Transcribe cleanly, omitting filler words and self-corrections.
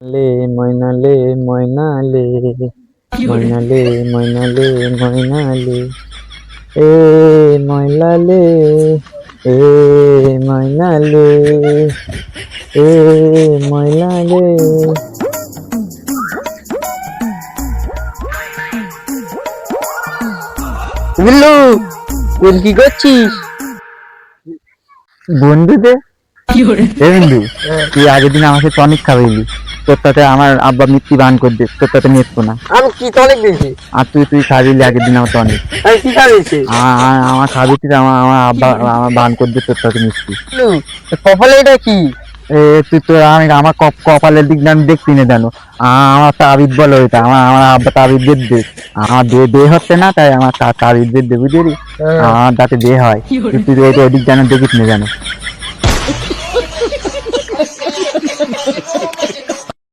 লে ময়নালে ময়নালে ময়নালে ময়নালে ময়নালে এ ময়নালে এ ময়নালে এ ময়নালে। বিল্লু, তুই কি করছিস? বন্ধুতে এ বন্ধু, তুই আগের দিন আমাকে টনিক খাওয়াইলি, তোর তাতে আমার আব্বা মৃত্যু বান করে দে, তোর তাতে নেবো না। আমি কি টনিক দিয়েছি? আর তুই খাওয়াইলি আগের দিন আমার টনিক। আমি কি খাইছি? আমার খাবি, আমার আব্বা আমার বান করে দে, তোর তাতে মিষ্টি। বিল্লু, কপালে এটা কি? তুই তো আমার কপালের দিক দিয়ে আমি দেখছি না জানো। আমার তাবিদ বলো এটা, আমার আব্বা তাবিদ দে, আমার দে হচ্ছে না, তাই আমার তাবিদ দে বুঝলি, আমার যাতে দে হয়। তুই ওই দিক জানো দেখিস না জানো।